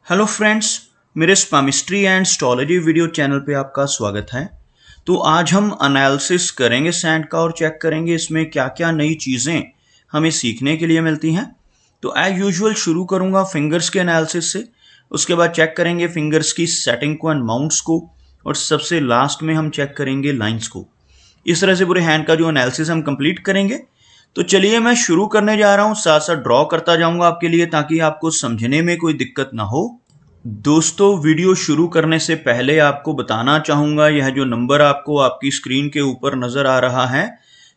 Hello friends, मेरे स्पामिस्ट्री and astrology video channel पे आपका स्वागत है। तो आज हम एनालिसिस करेंगे सैंड का और चेक करेंगे इसमें क्या क्या नई चीज़ें हमें सीखने के लिए मिलती हैं। तो एज यूजुअल शुरू करूंगा फिंगर्स के एनालिसिस से, उसके बाद चेक करेंगे फिंगर्स की सेटिंग को एंड माउंट्स को, और सबसे लास्ट में हम चेक करेंगे लाइंस को। इस तरह से पूरे हैंड का जो एनालिसिस हम कंप्लीट करेंगे। तो चलिए मैं शुरू करने जा रहा हूँ, साथ साथ ड्रॉ करता जाऊंगा आपके लिए ताकि आपको समझने में कोई दिक्कत ना हो। दोस्तों, वीडियो शुरू करने से पहले आपको बताना चाहूँगा, यह जो नंबर आपको आपकी स्क्रीन के ऊपर नज़र आ रहा है,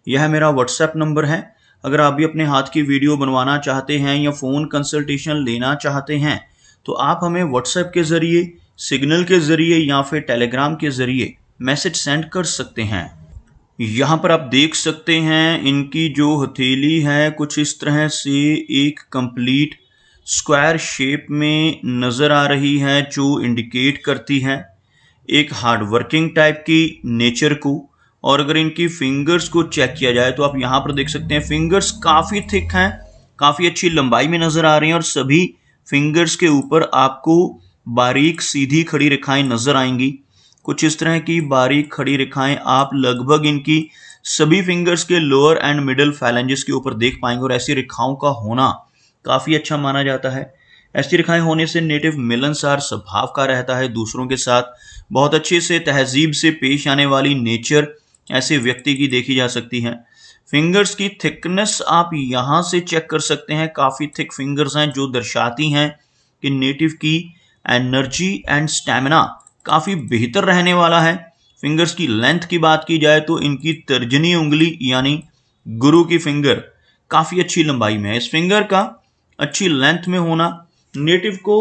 यह मेरा व्हाट्सएप नंबर है। अगर आप भी अपने हाथ की वीडियो बनवाना चाहते हैं या फ़ोन कंसल्टेशन लेना चाहते हैं तो आप हमें व्हाट्सएप के ज़रिए, सिग्नल के ज़रिए या फिर टेलीग्राम के ज़रिए मैसेज सेंड कर सकते हैं। यहाँ पर आप देख सकते हैं इनकी जो हथेली है कुछ इस तरह से एक कंप्लीट स्क्वायर शेप में नज़र आ रही है, जो इंडिकेट करती है एक हार्ड वर्किंग टाइप की नेचर को। और अगर इनकी फिंगर्स को चेक किया जाए तो आप यहाँ पर देख सकते हैं फिंगर्स काफ़ी थिक हैं, काफ़ी अच्छी लंबाई में नज़र आ रही हैं, और सभी फिंगर्स के ऊपर आपको बारीक सीधी खड़ी रेखाएं नज़र आएंगी। कुछ इस तरह की बारीक खड़ी रेखाएं आप लगभग इनकी सभी फिंगर्स के लोअर एंड मिडल फैलेंजेस के ऊपर देख पाएंगे, और ऐसी रेखाओं का होना काफ़ी अच्छा माना जाता है। ऐसी रेखाएं होने से नेटिव मिलनसार स्वभाव का रहता है, दूसरों के साथ बहुत अच्छे से तहजीब से पेश आने वाली नेचर ऐसे व्यक्ति की देखी जा सकती है। फिंगर्स की थिकनेस आप यहाँ से चेक कर सकते हैं, काफ़ी थिक फिंगर्स हैं जो दर्शाती हैं कि नेटिव की एनर्जी एंड स्टैमिना काफ़ी बेहतर रहने वाला है। फिंगर्स की लेंथ की बात की जाए तो इनकी तर्जनी उंगली यानी गुरु की फिंगर काफ़ी अच्छी लंबाई में है। इस फिंगर का अच्छी लेंथ में होना नेटिव को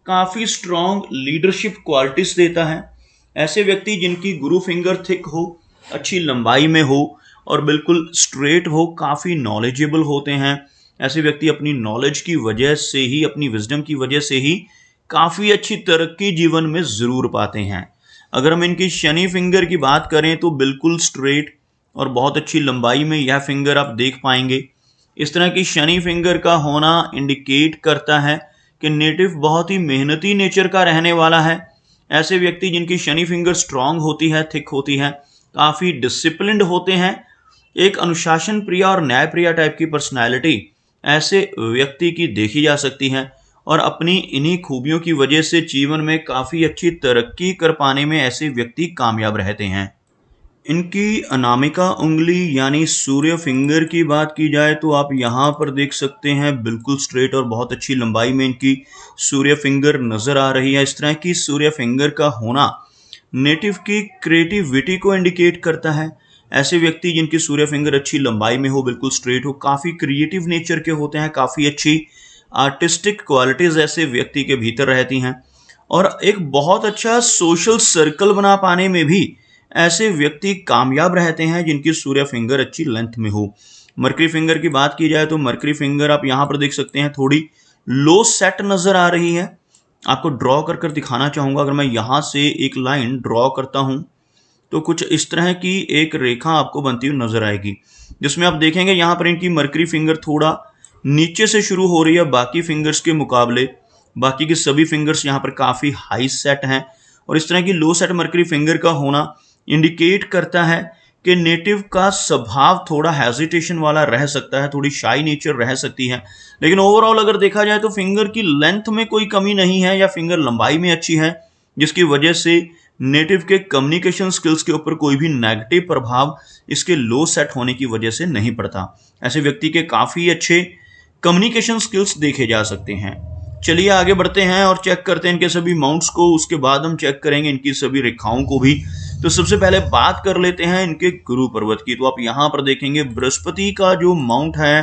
काफ़ी स्ट्रॉन्ग लीडरशिप क्वालिटीज देता है। ऐसे व्यक्ति जिनकी गुरु फिंगर थिक हो, अच्छी लंबाई में हो और बिल्कुल स्ट्रेट हो, काफ़ी नॉलेजेबल होते हैं। ऐसे व्यक्ति अपनी नॉलेज की वजह से ही, अपनी विजडम की वजह से ही काफ़ी अच्छी तरक्की जीवन में ज़रूर पाते हैं। अगर हम इनकी शनि फिंगर की बात करें तो बिल्कुल स्ट्रेट और बहुत अच्छी लंबाई में यह फिंगर आप देख पाएंगे। इस तरह की शनि फिंगर का होना इंडिकेट करता है कि नेटिव बहुत ही मेहनती नेचर का रहने वाला है। ऐसे व्यक्ति जिनकी शनि फिंगर स्ट्रांग होती है, थिक होती है, काफ़ी डिसिप्लिन्ड होते हैं, एक अनुशासन प्रिय और न्याय प्रिय टाइप की पर्सनैलिटी ऐसे व्यक्ति की देखी जा सकती है, और अपनी इन्हीं खूबियों की वजह से जीवन में काफ़ी अच्छी तरक्की कर पाने में ऐसे व्यक्ति कामयाब रहते हैं। इनकी अनामिका उंगली यानी सूर्य फिंगर की बात की जाए तो आप यहाँ पर देख सकते हैं बिल्कुल स्ट्रेट और बहुत अच्छी लंबाई में इनकी सूर्य फिंगर नज़र आ रही है। इस तरह की सूर्य फिंगर का होना नेटिव की क्रिएटिविटी को इंडिकेट करता है। ऐसे व्यक्ति जिनकी सूर्य फिंगर अच्छी लंबाई में हो, बिल्कुल स्ट्रेट हो, काफ़ी क्रिएटिव नेचर के होते हैं, काफ़ी अच्छी आर्टिस्टिक क्वालिटीज़ ऐसे व्यक्ति के भीतर रहती हैं, और एक बहुत अच्छा सोशल सर्कल बना पाने में भी ऐसे व्यक्ति कामयाब रहते हैं जिनकी सूर्य फिंगर अच्छी लेंथ में हो। मरकरी फिंगर की बात की जाए तो मरकरी फिंगर आप यहाँ पर देख सकते हैं थोड़ी लो सेट नज़र आ रही है। आपको ड्रॉ कर कर दिखाना चाहूँगा। अगर मैं यहाँ से एक लाइन ड्रॉ करता हूँ तो कुछ इस तरह की एक रेखा आपको बनती हुई नजर आएगी, जिसमें आप देखेंगे यहाँ पर इनकी मरकरी फिंगर थोड़ा नीचे से शुरू हो रही है बाकी फिंगर्स के मुकाबले। बाकी की सभी फिंगर्स यहाँ पर काफ़ी हाई सेट हैं, और इस तरह की लो सेट मरकरी फिंगर का होना इंडिकेट करता है कि नेटिव का स्वभाव थोड़ा हेजिटेशन वाला रह सकता है, थोड़ी शाई नेचर रह सकती है, लेकिन ओवरऑल अगर देखा जाए तो फिंगर की लेंथ में कोई कमी नहीं है या फिंगर लंबाई में अच्छी है, जिसकी वजह से नेटिव के कम्युनिकेशन स्किल्स के ऊपर कोई भी नेगेटिव प्रभाव इसके लो सेट होने की वजह से नहीं पड़ता। ऐसे व्यक्ति के काफ़ी अच्छे कम्युनिकेशन स्किल्स देखे जा सकते हैं। चलिए आगे बढ़ते हैं और चेक करते हैं इनके सभी माउंट्स को, उसके बाद हम चेक करेंगे इनकी सभी रेखाओं को भी। तो सबसे पहले बात कर लेते हैं इनके गुरु पर्वत की। तो आप यहाँ पर देखेंगे बृहस्पति का जो माउंट है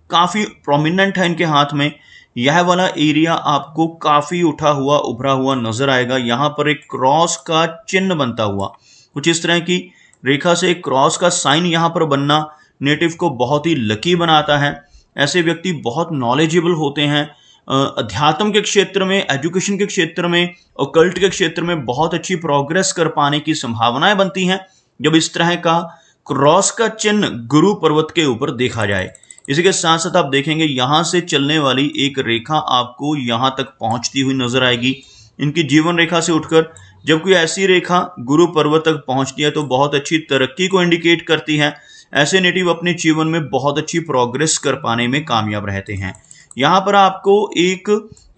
काफ़ी प्रोमिनेंट है इनके हाथ में। यह वाला एरिया आपको काफ़ी उठा हुआ, उभरा हुआ नजर आएगा। यहाँ पर एक क्रॉस का चिन्ह बनता हुआ, कुछ इस तरह की रेखा से एक क्रॉस का साइन यहाँ पर बनना नेटिव को बहुत ही लकी बनाता है। ऐसे व्यक्ति बहुत नॉलेजेबल होते हैं, अध्यात्म के क्षेत्र में, एजुकेशन के क्षेत्र में, ऑकल्ट के क्षेत्र में बहुत अच्छी प्रोग्रेस कर पाने की संभावनाएं बनती हैं जब इस तरह का क्रॉस का चिन्ह गुरु पर्वत के ऊपर देखा जाए। इसी के साथ साथ आप देखेंगे यहां से चलने वाली एक रेखा आपको यहां तक पहुंचती हुई नजर आएगी। इनकी जीवन रेखा से उठकर जब कोई ऐसी रेखा गुरु पर्वत तक पहुंचती है तो बहुत अच्छी तरक्की को इंडिकेट करती है। ऐसे नेटिव अपने जीवन में बहुत अच्छी प्रोग्रेस कर पाने में कामयाब रहते हैं। यहाँ पर आपको एक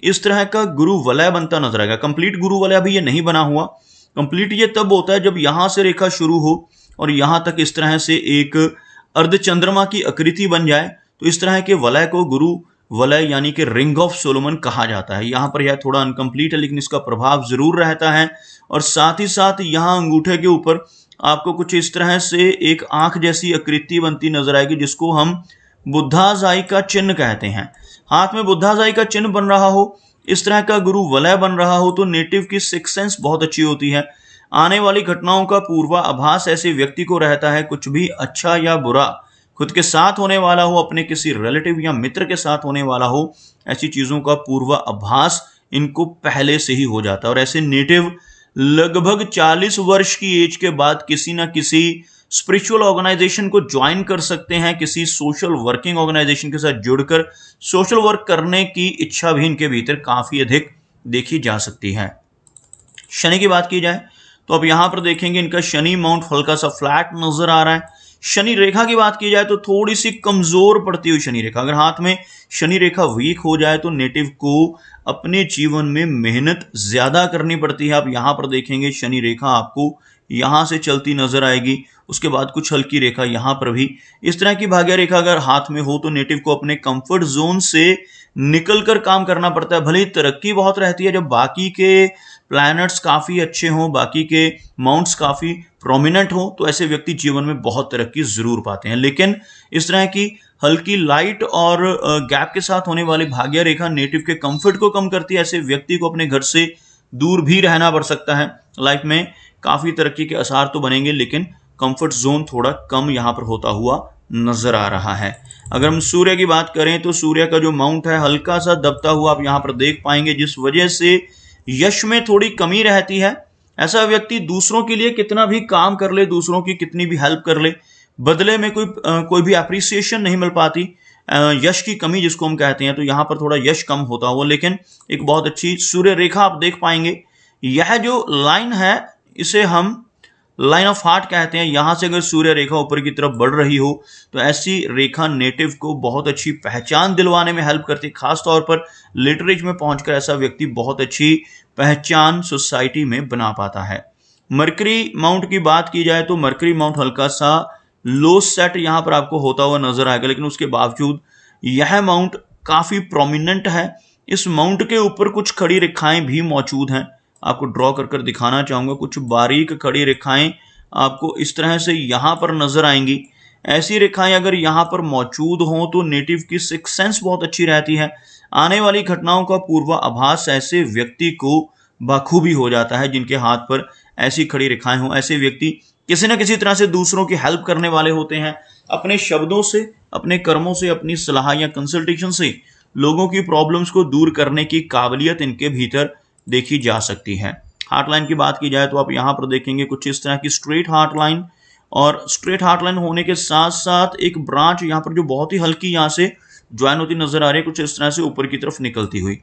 इस तरह का गुरु वलय बनता नजर आएगा। कंप्लीट गुरु वलय अभी ये नहीं बना हुआ। कंप्लीट ये तब होता है जब यहां से रेखा शुरू हो और यहां तक इस तरह से एक अर्धचंद्रमा की आकृति बन जाए, तो इस तरह के वलय को गुरु वलय यानी कि रिंग ऑफ सोलोमन कहा जाता है। यहाँ पर यह थोड़ा अनकंप्लीट है लेकिन इसका प्रभाव जरूर रहता है। और साथ ही साथ यहाँ अंगूठे के ऊपर आपको कुछ इस तरह से एक आंख जैसी आकृति बनती नजर आएगी, जिसको हम बुद्धाजाई का चिन्ह कहते हैं। हाथ में बुद्धाजाई का चिन्ह बन रहा हो, इस तरह का गुरु वलय बन रहा हो, तो नेटिव की सिक्स सेंस बहुत अच्छी होती है। आने वाली घटनाओं का पूर्वाभास ऐसे व्यक्ति को रहता है। कुछ भी अच्छा या बुरा खुद के साथ होने वाला हो, अपने किसी रिलेटिव या मित्र के साथ होने वाला हो, ऐसी चीजों का पूर्वाभास इनको पहले से ही हो जाता है। और ऐसे नेटिव लगभग 40 वर्ष की एज के बाद किसी ना किसी स्पिरिचुअल ऑर्गेनाइजेशन को ज्वाइन कर सकते हैं। किसी सोशल वर्किंग ऑर्गेनाइजेशन के साथ जुड़कर सोशल वर्क करने की इच्छा भी इनके भीतर काफी अधिक देखी जा सकती है। शनि की बात की जाए तो अब यहां पर देखेंगे इनका शनि माउंट हल्का सा फ्लैट नजर आ रहा है। शनि रेखा की बात की जाए तो थोड़ी सी कमजोर पड़ती हुई शनि रेखा। अगर हाथ में शनि रेखा वीक हो जाए तो नेटिव को अपने जीवन में मेहनत ज्यादा करनी पड़ती है। आप यहां पर देखेंगे शनि रेखा आपको यहां से चलती नजर आएगी, उसके बाद कुछ हल्की रेखा यहां पर भी। इस तरह की भाग्य रेखा अगर हाथ में हो तो नेटिव को अपने कंफर्ट जोन से निकलकर काम करना पड़ता है। भले ही तरक्की बहुत रहती है, जब बाकी के प्लैनेट्स काफी अच्छे हों, बाकी के माउंट्स काफी प्रोमिनेंट हो, तो ऐसे व्यक्ति जीवन में बहुत तरक्की जरूर पाते हैं। लेकिन इस तरह की हल्की लाइट और गैप के साथ होने वाली भाग्य रेखा नेटिव के कंफर्ट को कम करती है। ऐसे व्यक्ति को अपने घर से दूर भी रहना पड़ सकता है। लाइफ में काफी तरक्की के आसार तो बनेंगे लेकिन कंफर्ट जोन थोड़ा कम यहां पर होता हुआ नजर आ रहा है। अगर हम सूर्य की बात करें तो सूर्य का जो माउंट है हल्का सा दबता हुआ आप यहां पर देख पाएंगे, जिस वजह से यश में थोड़ी कमी रहती है। ऐसा व्यक्ति दूसरों के लिए कितना भी काम कर ले, दूसरों की कितनी भी हेल्प कर ले, बदले में कोई भी अप्रिसिएशन नहीं मिल पाती, यश की कमी जिसको हम कहते हैं। तो यहाँ पर थोड़ा यश कम होता हुआ, लेकिन एक बहुत अच्छी सूर्य रेखा आप देख पाएंगे। यह जो लाइन है इसे हम लाइन ऑफ हार्ट कहते हैं। यहां से अगर सूर्य रेखा ऊपर की तरफ बढ़ रही हो तो ऐसी रेखा नेटिव को बहुत अच्छी पहचान दिलवाने में हेल्प करती है। खासतौर पर लिटरेचर में पहुंचकर ऐसा व्यक्ति बहुत अच्छी पहचान सोसाइटी में बना पाता है। मरकरी माउंट की बात की जाए तो मरकरी माउंट हल्का सा लो सेट यहां पर आपको होता हुआ नजर आएगा, लेकिन उसके बावजूद यह माउंट काफी प्रोमिनेंट है। इस माउंट के ऊपर कुछ खड़ी रेखाएं भी मौजूद हैं। आपको ड्रॉ कर कर दिखाना चाहूंगा। कुछ बारीक खड़ी रेखाएं आपको इस तरह से यहां पर नजर आएंगी। ऐसी रेखाएं अगर यहां पर मौजूद हों तो नेटिव की सिक्स सेंस बहुत अच्छी रहती है। आने वाली घटनाओं का पूर्वाभास ऐसे व्यक्ति को बखूबी हो जाता है जिनके हाथ पर ऐसी खड़ी रेखाएं हों। ऐसे व्यक्ति किसी न किसी तरह से दूसरों की हेल्प करने वाले होते हैं। अपने शब्दों से, अपने कर्मों से, अपनी सलाह या कंसल्टेशन से लोगों की प्रॉब्लम्स को दूर करने की काबिलियत इनके भीतर देखी जा सकती है। हार्ट लाइन की बात की जाए तो आप यहां पर देखेंगे कुछ इस तरह की स्ट्रेट हार्ट लाइन, और स्ट्रेट हार्ट लाइन होने के साथ साथ एक ब्रांच यहां पर जो बहुत ही हल्की यहां से ज्वाइन होती नजर आ रही है, कुछ इस तरह से ऊपर की तरफ निकलती हुई।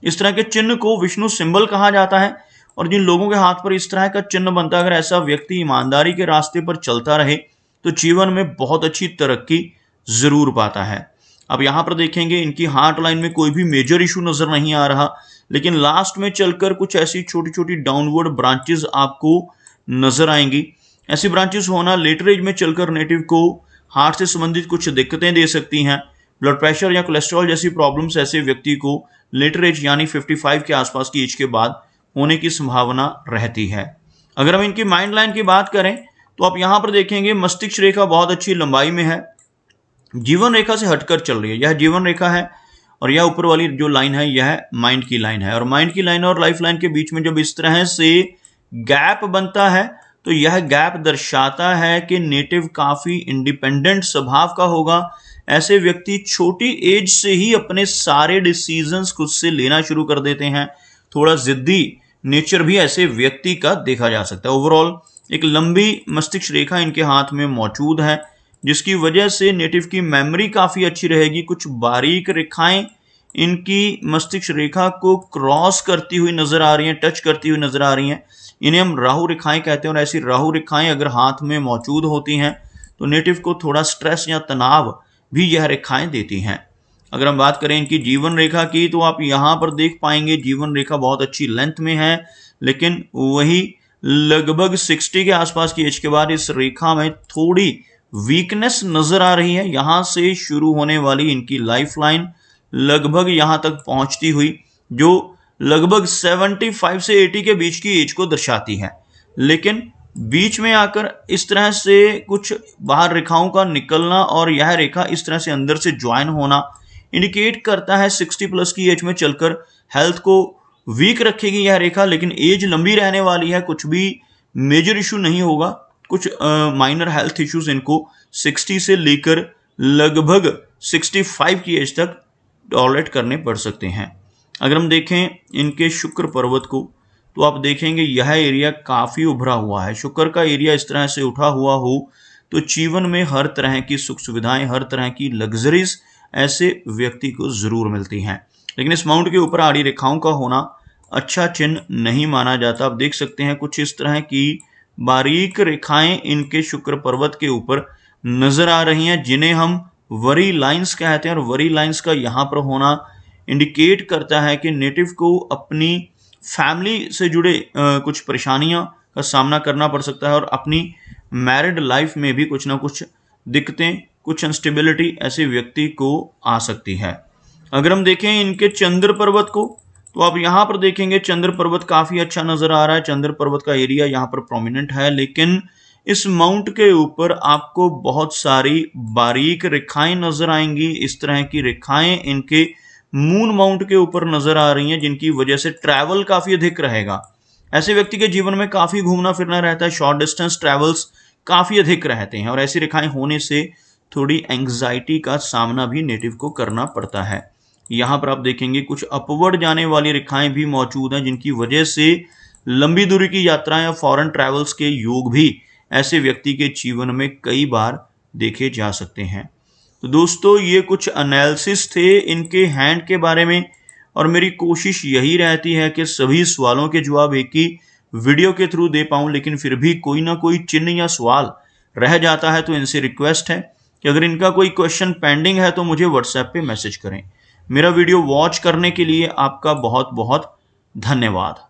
इस तरह के चिन्ह को विष्णु सिंबल कहा जाता है। और जिन लोगों के हाथ पर इस तरह का चिन्ह बनता है, अगर ऐसा व्यक्ति ईमानदारी के रास्ते पर चलता रहे तो जीवन में बहुत अच्छी तरक्की जरूर पाता है। अब यहां पर देखेंगे इनकी हार्ट लाइन में कोई भी मेजर इशू नजर नहीं आ रहा, लेकिन लास्ट में चलकर कुछ ऐसी छोटी छोटी डाउनवर्ड ब्रांचेस आपको नजर आएंगी। ऐसी ब्रांचेस होना लेटर एज में चलकर नेटिव को हार्ट से संबंधित कुछ दिक्कतें दे सकती हैं। ब्लड प्रेशर या कोलेस्ट्रॉल जैसी प्रॉब्लम्स ऐसे व्यक्ति को लेटर एज यानी 55 के आसपास की एज के बाद होने की संभावना रहती है। अगर हम इनकी माइंड लाइन की बात करें तो आप यहां पर देखेंगे मस्तिष्क रेखा बहुत अच्छी लंबाई में है, जीवन रेखा से हटकर चल रही है। यह जीवन रेखा है और यह ऊपर वाली जो लाइन है यह माइंड की लाइन है। और माइंड की लाइन और लाइफ लाइन के बीच में जब इस तरह से गैप बनता है तो यह गैप दर्शाता है कि नेटिव काफी इंडिपेंडेंट स्वभाव का होगा। ऐसे व्यक्ति छोटी एज से ही अपने सारे डिसीजंस खुद से लेना शुरू कर देते हैं। थोड़ा जिद्दी नेचर भी ऐसे व्यक्ति का देखा जा सकता है। ओवरऑल एक लंबी मस्तिष्क रेखा इनके हाथ में मौजूद है। जिसकी वजह से नेटिव की मेमोरी काफ़ी अच्छी रहेगी। कुछ बारीक रेखाएं इनकी मस्तिष्क रेखा को क्रॉस करती हुई नजर आ रही हैं, टच करती हुई नजर आ रही हैं। इन्हें हम राहु रेखाएं कहते हैं और ऐसी राहु रेखाएं अगर हाथ में मौजूद होती हैं तो नेटिव को थोड़ा स्ट्रेस या तनाव भी यह रेखाएं देती हैं। अगर हम बात करें इनकी जीवन रेखा की तो आप यहाँ पर देख पाएंगे जीवन रेखा बहुत अच्छी लेंथ में है, लेकिन वही लगभग 60 के आसपास की एज के बाद इस रेखा में थोड़ी वीकनेस नजर आ रही है। यहां से शुरू होने वाली इनकी लाइफ लाइन लगभग यहां तक पहुंचती हुई, जो लगभग 75 से 80 के बीच की एज को दर्शाती है, लेकिन बीच में आकर इस तरह से कुछ बाहर रेखाओं का निकलना और यह रेखा इस तरह से अंदर से ज्वाइन होना इंडिकेट करता है 60 प्लस की एज में चलकर हेल्थ को वीक रखेगी यह रेखा, लेकिन एज लंबी रहने वाली है, कुछ भी मेजर इशू नहीं होगा। कुछ माइनर हेल्थ इश्यूज इनको 60 से लेकर लगभग 65 की एज तक टॉलरेट करने पड़ सकते हैं। अगर हम देखें इनके शुक्र पर्वत को तो आप देखेंगे यह एरिया काफ़ी उभरा हुआ है। शुक्र का एरिया इस तरह से उठा हुआ हो तो जीवन में हर तरह की सुख सुविधाएं, हर तरह की लग्जरीज ऐसे व्यक्ति को ज़रूर मिलती हैं, लेकिन इस माउंट के ऊपर आड़ी रेखाओं का होना अच्छा चिन्ह नहीं माना जाता। आप देख सकते हैं कुछ इस तरह की बारीक रेखाएं इनके शुक्र पर्वत के ऊपर नजर आ रही हैं, जिन्हें हम वरी लाइंस कहते हैं, और वरी लाइंस का यहाँ पर होना इंडिकेट करता है कि नेटिव को अपनी फैमिली से जुड़े कुछ परेशानियां का सामना करना पड़ सकता है और अपनी मैरिड लाइफ में भी कुछ ना कुछ दिक्कतें, कुछ अनस्टेबिलिटी ऐसे व्यक्ति को आ सकती है। अगर हम देखें इनके चंद्र पर्वत को तो आप यहाँ पर देखेंगे चंद्र पर्वत काफ़ी अच्छा नज़र आ रहा है। चंद्र पर्वत का एरिया यहाँ पर प्रोमिनेंट है, लेकिन इस माउंट के ऊपर आपको बहुत सारी बारीक रेखाएं नजर आएंगी। इस तरह की रेखाएं इनके मून माउंट के ऊपर नजर आ रही हैं, जिनकी वजह से ट्रैवल काफ़ी अधिक रहेगा। ऐसे व्यक्ति के जीवन में काफ़ी घूमना फिरना रहता है, शॉर्ट डिस्टेंस ट्रैवल्स काफ़ी अधिक रहते हैं, और ऐसी रेखाएं होने से थोड़ी एंग्जाइटी का सामना भी नेटिव को करना पड़ता है। यहाँ पर आप देखेंगे कुछ अपवर्ड जाने वाली रेखाएं भी मौजूद हैं, जिनकी वजह से लंबी दूरी की यात्राएं या फॉरेन ट्रैवल्स के योग भी ऐसे व्यक्ति के जीवन में कई बार देखे जा सकते हैं। तो दोस्तों ये कुछ एनालिसिस थे इनके हैंड के बारे में, और मेरी कोशिश यही रहती है कि सभी सवालों के जवाब एक ही वीडियो के थ्रू दे पाऊँ, लेकिन फिर भी कोई ना कोई चिन्ह या सवाल रह जाता है। तो इनसे रिक्वेस्ट है कि अगर इनका कोई क्वेश्चन पेंडिंग है तो मुझे व्हाट्सएप पे मैसेज करें। मेरा वीडियो वॉच करने के लिए आपका बहुत बहुत धन्यवाद।